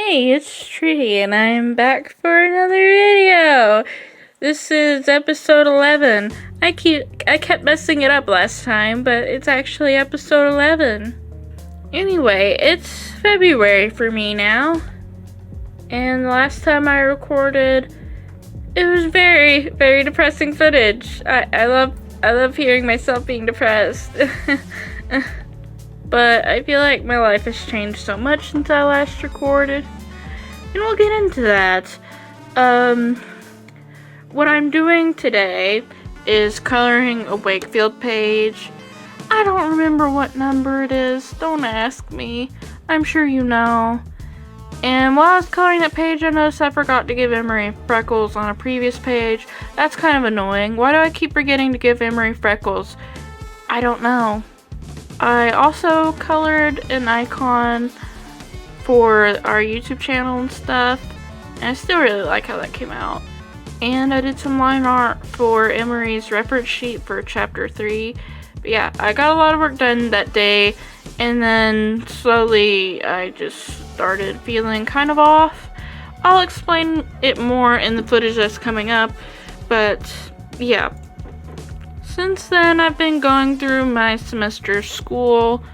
Hey, it's Tree, and I'm back for another video. This is episode 11. I kept messing it up last time, but it's actually episode 11. Anyway, it's February for me now, and the last time I recorded, it was very, very depressing footage. I love hearing myself being depressed. But I feel like my life has changed so much since I last recorded. And we'll get into that. What I'm doing today is coloring a Wakefield page. I don't remember what number it is. Don't ask me. I'm sure you know. And while I was coloring that page, I noticed I forgot to give Emery freckles on a previous page. That's kind of annoying. Why do I keep forgetting to give Emery freckles? I don't know. I also colored an icon for our YouTube channel and stuff, and I still really like how that came out. And I did some line art for Emery's reference sheet for chapter 3. But yeah, I got a lot of work done that day, and then slowly I just started feeling kind of off. I'll explain it more in the footage that's coming up, but yeah. Since then, I've been going through my semester of school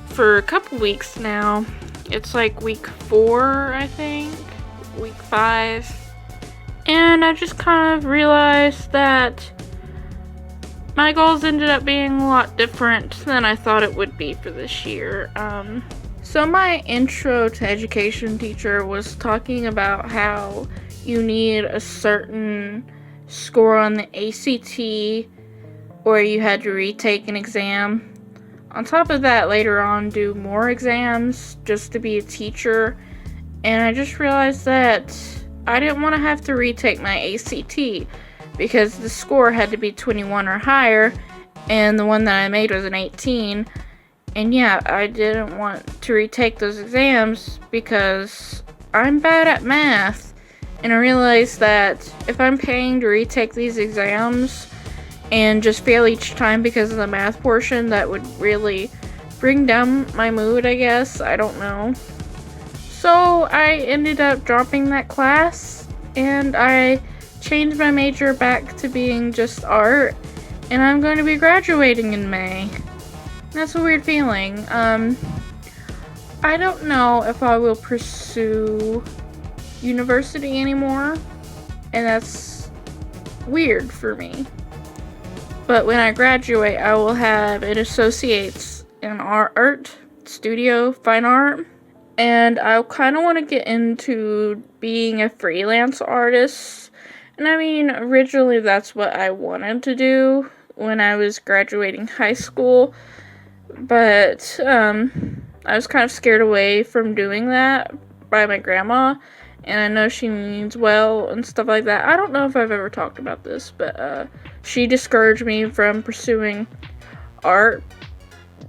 for a couple weeks now. It's like week 4, I think, week 5. And I just kind of realized that my goals ended up being a lot different than I thought it would be for this year. So my intro to education teacher was talking about how you need a certain score on the ACT, or you had to retake an exam. On top of that, later on, do more exams just to be a teacher. And I just realized that I didn't want to have to retake my ACT because the score had to be 21 or higher, and the one that I made was an 18. And yeah, I didn't want to retake those exams because I'm bad at math. And I realized that if I'm paying to retake these exams and just fail each time because of the math portion, that would really bring down my mood, I guess. I don't know. So I ended up dropping that class, and I changed my major back to being just art, and I'm going to be graduating in May. That's a weird feeling. I don't know if I will pursue university anymore, and that's weird for me. But when I graduate, I will have an associate's in art studio, fine art, and I kind of want to get into being a freelance artist. And I mean, originally that's what I wanted to do when I was graduating high school, but I was kind of scared away from doing that by my grandma. And I know she means well and stuff like that. I don't know if I've ever talked about this, but she discouraged me from pursuing art,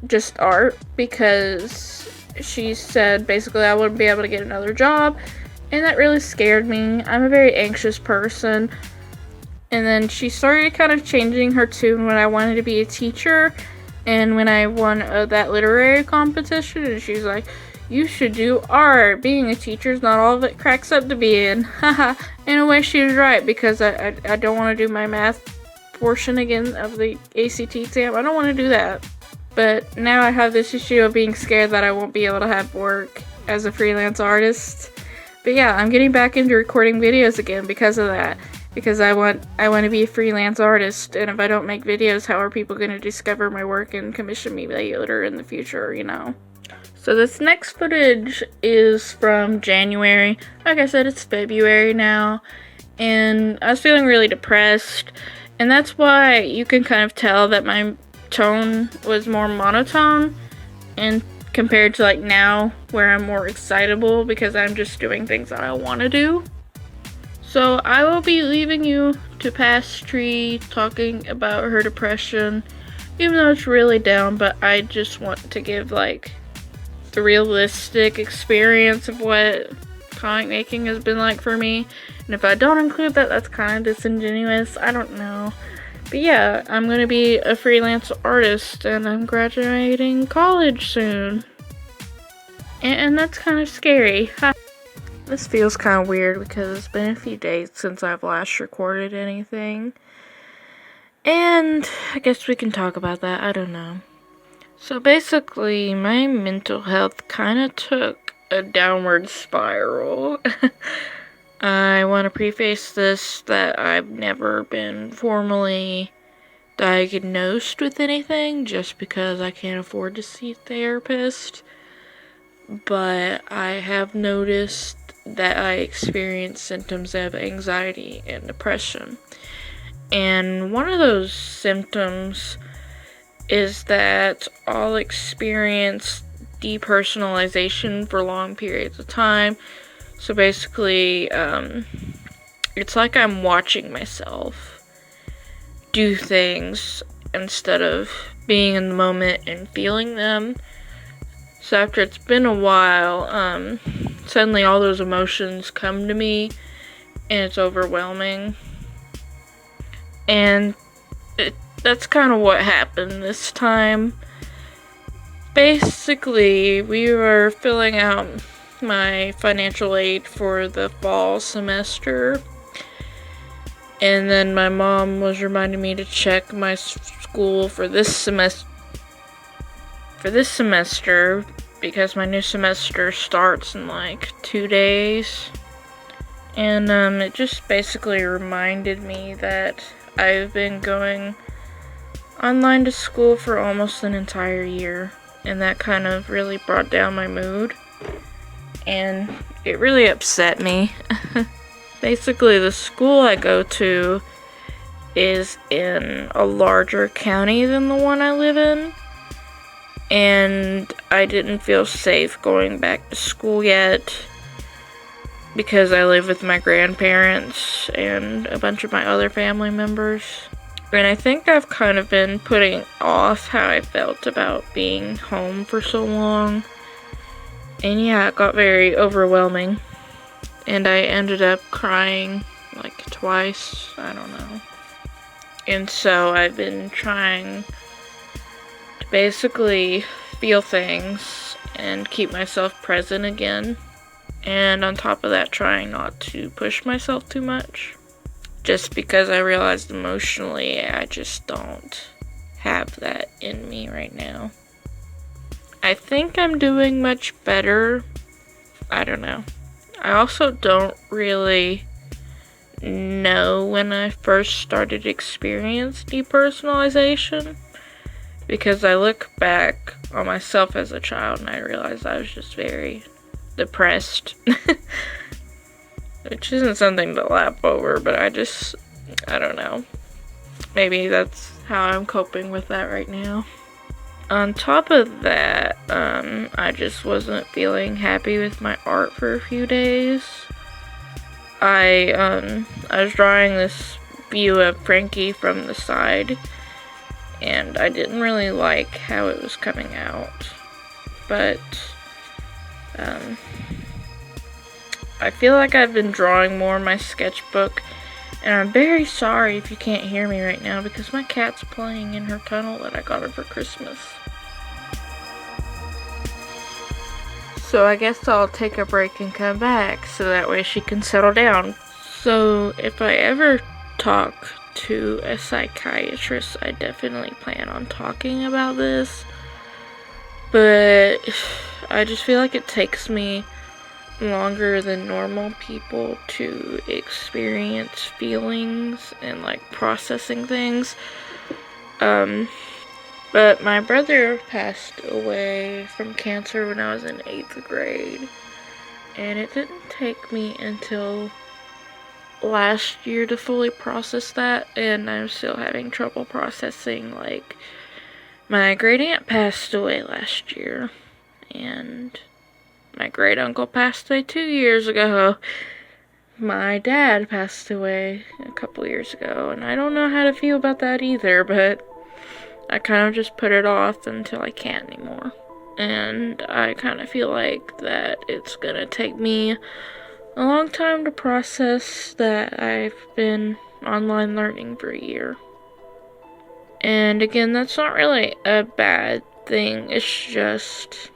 just art, because she said basically I wouldn't be able to get another job, and that really scared me. I'm a very anxious person. And then she started kind of changing her tune when I wanted to be a teacher, and when I won that literary competition, and she's like, "You should do art. Being a teacher is not all of it cracks up to be." And haha, in a way she was right, because I don't want to do my math portion again of the ACT exam. I don't want to do that. But now I have this issue of being scared that I won't be able to have work as a freelance artist. But yeah, I'm getting back into recording videos again because of that. Because I want to be a freelance artist, and if I don't make videos, how are people going to discover my work and commission me later in the future, you know? So this next footage is from January. Like I said, it's February now, and I was feeling really depressed, and that's why you can kind of tell that my tone was more monotone, and compared to like now, where I'm more excitable because I'm just doing things that I want to do. So I will be leaving you to past Tree talking about her depression, even though it's really down, but I just want to give like the realistic experience of what comic making has been like for me. And if I don't include that, that's kind of disingenuous. I don't know. But yeah, I'm going to be a freelance artist, and I'm graduating college soon. And that's kind of scary. This feels kind of weird because it's been a few days since I've last recorded anything. And I guess we can talk about that. I don't know. So basically, my mental health kind of took a downward spiral. I want to preface this that I've never been formally diagnosed with anything just because I can't afford to see a therapist. But I have noticed that I experience symptoms of anxiety and depression. And one of those symptoms is that I'll experience depersonalization for long periods of time. So basically, it's like I'm watching myself do things instead of being in the moment and feeling them. So after it's been a while, suddenly all those emotions come to me, and it's overwhelming. And that's kind of what happened this time. Basically, we were filling out my financial aid for the fall semester, and then my mom was reminding me to check my school for this semester because my new semester starts in like 2 days. And it just basically reminded me that I've been going online to school for almost an entire year, and that kind of really brought down my mood, and it really upset me. Basically, the school I go to is in a larger county than the one I live in, and I didn't feel safe going back to school yet because I live with my grandparents and a bunch of my other family members. And I think I've kind of been putting off how I felt about being home for so long. And yeah, it got very overwhelming. And I ended up crying like twice, I don't know. And so I've been trying to basically feel things and keep myself present again. And on top of that, trying not to push myself too much. Just because I realized emotionally I just don't have that in me right now. I think I'm doing much better. I don't know. I also don't really know when I first started experience depersonalization, because I look back on myself as a child and I realize I was just very depressed. Which isn't something to laugh over, but I don't know. Maybe that's how I'm coping with that right now. On top of that, I just wasn't feeling happy with my art for a few days. I was drawing this view of Frankie from the side, and I didn't really like how it was coming out. But, I feel like I've been drawing more in my sketchbook, and I'm very sorry if you can't hear me right now because my cat's playing in her tunnel that I got her for Christmas. So I guess I'll take a break and come back so that way she can settle down. So if I ever talk to a psychiatrist, I definitely plan on talking about this. But I just feel like it takes me longer than normal people to experience feelings and like processing things. But my brother passed away from cancer when I was in 8th grade, and it didn't take me until last year to fully process that, and I'm still having trouble processing. Like, my great aunt passed away last year, and my great uncle passed away 2 years ago. My dad passed away a couple years ago, and I don't know how to feel about that either, but I kind of just put it off until I can't anymore. And I kind of feel like that it's gonna take me a long time to process that I've been online learning for a year. And again, that's not really a bad thing. It's just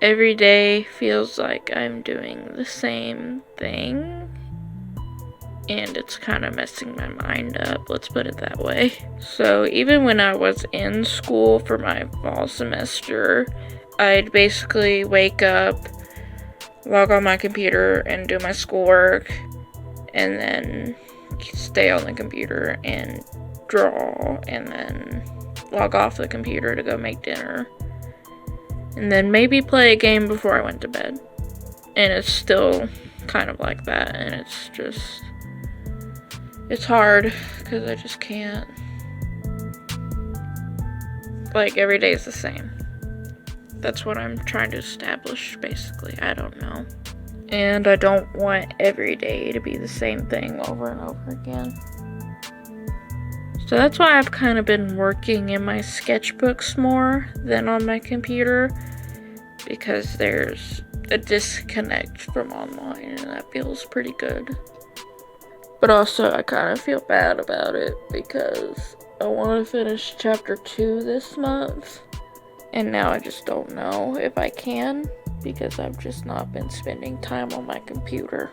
every day feels like I'm doing the same thing. And it's kind of messing my mind up, let's put it that way. So even when I was in school for my fall semester, I'd basically wake up, log on my computer and do my schoolwork, and then stay on the computer and draw, and then log off the computer to go make dinner, and then maybe play a game before I went to bed. And it's still kind of like that, and it's hard because I just can't. Like, every day is the same. That's what I'm trying to establish, basically. I don't know. And I don't want every day to be the same thing over and over again. So that's why I've kind of been working in my sketchbooks more than on my computer, because there's a disconnect from online, and that feels pretty good. But also, I kind of feel bad about it because I want to finish chapter 2 this month. And now I just don't know if I can, because I've just not been spending time on my computer.